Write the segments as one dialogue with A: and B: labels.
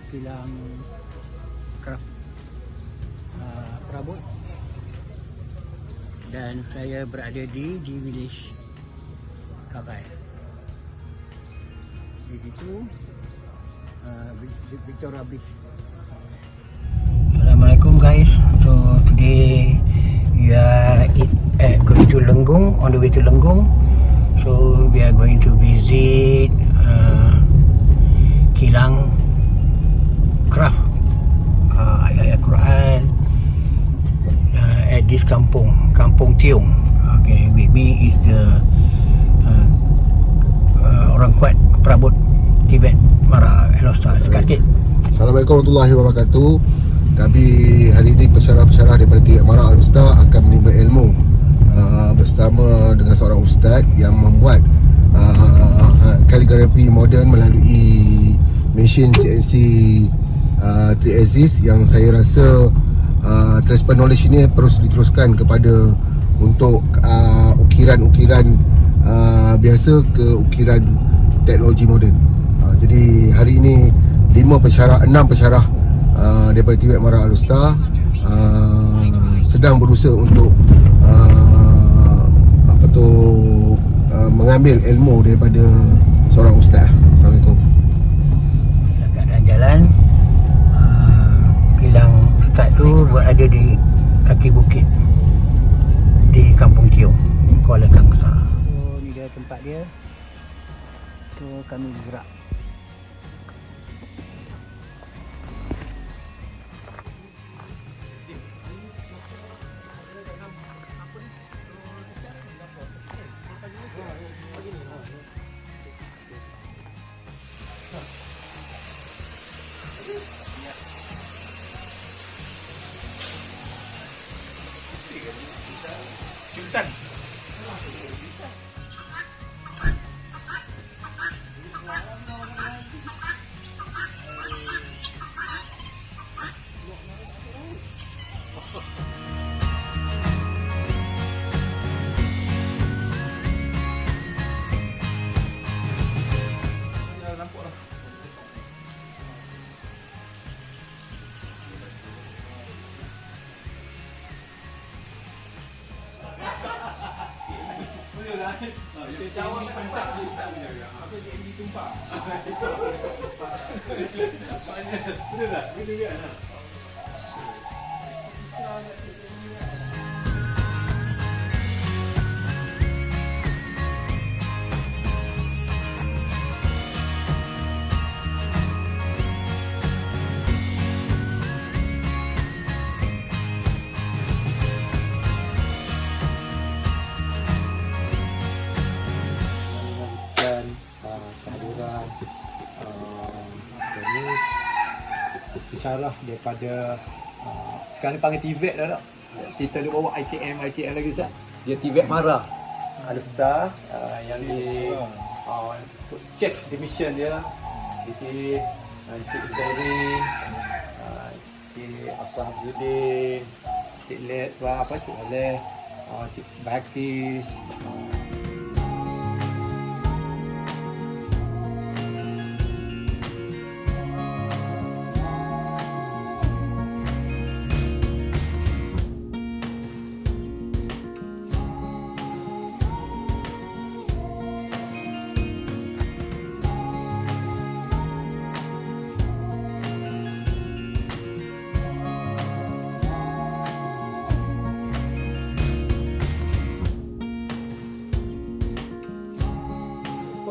A: kilang craft perabot. Dan saya berada di Village Kakai. Di situ Victoria Beach. Assalamualaikum guys. So today we are going to Lenggong, on the way to Lenggong. So we are going to visit kilang craft ayat Quran at this kampung Tiong. Okay, with me is the orang kuat perabot Tibet Mara Elosta. Sekakit.
B: Assalamualaikum warahmatullahi wabarakatuh. Kami hari ini pesyarah-pesyarah daripada Tibet Mara Elosta akan menimba ilmu bersama dengan seorang ustaz yang membuat kaligrafi moden melalui mesin CNC 3-axis yang saya rasa transfer knowledge ini terus diteruskan kepada untuk ukiran-ukiran biasa ke ukiran teknologi moden. Jadi hari ini 6 pensyarah daripada Tibet Mara Elosta sedang berusaha untuk mengambil ilmu daripada seorang ustaz. Assalamualaikum.
A: Dalam keadaan jalan, kilang ustaz tu berada di kaki bukit di Kampung Tiong, Kuala Kangsar. So ni dia tempat dia. So kami bergerak.
C: Jawab pencak dia start punya. Apa dia ini tumpah. Betul tak? Betul juga tak? Syarah daripada sekarang ni panggil Tibet dah tak? Kita dia bawa ITM lagi Ustaz. Dia Tibet Mara Elosta yang di chief division dia di sini. Cik Zairi, Cik Abdul, Cik Let, Cik Aleh, Cik Baki.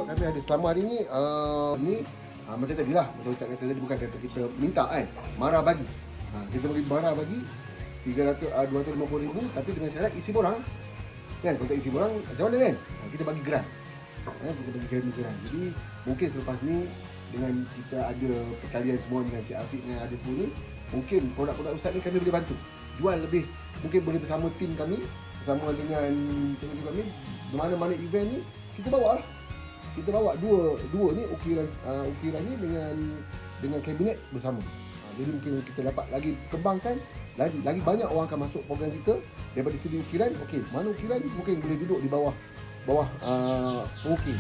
B: Kami ada selama hari ni macam tadi lah, macam Ustaz kata tadi, bukan kata kita minta kan, Mara bagi. Kita bagi Mara bagi 250,000 tapi dengan syarat isi borang kan. Kalau tak isi borang macam mana kan, kita bagi grant, kita bagi grant. Jadi mungkin selepas ni dengan kita ada perkalian semua dengan Cik Afiq dengan ada semua ni, mungkin produk-produk Ustaz ni kami boleh bantu jual lebih, mungkin boleh bersama tim kami, bersama dengan cikgu kami, mana-mana event ni kita bawa lah. Kita bawa dua ni ukiran ni dengan kabinet bersama. Jadi mungkin kita dapat lagi kembangkan, lagi banyak orang akan masuk program kita daripada segi ukiran. Okey, mana ukiran mungkin boleh duduk di bawah pengukir.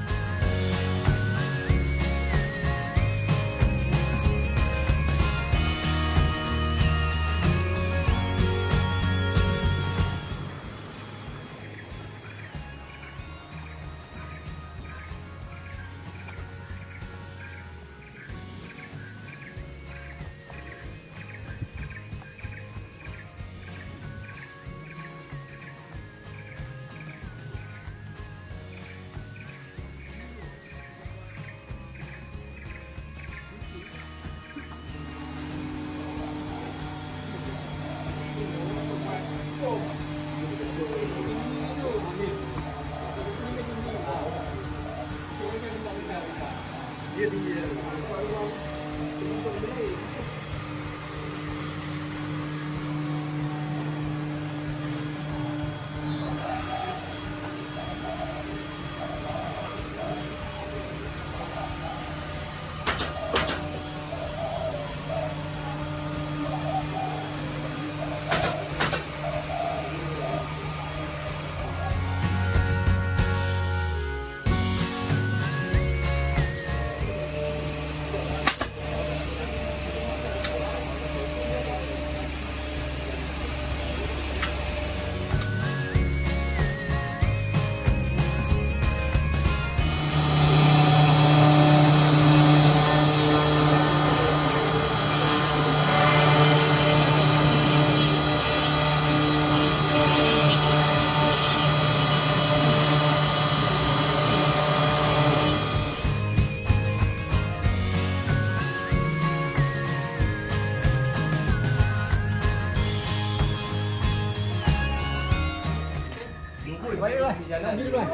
C: Baik lah. Jangan ambil lah.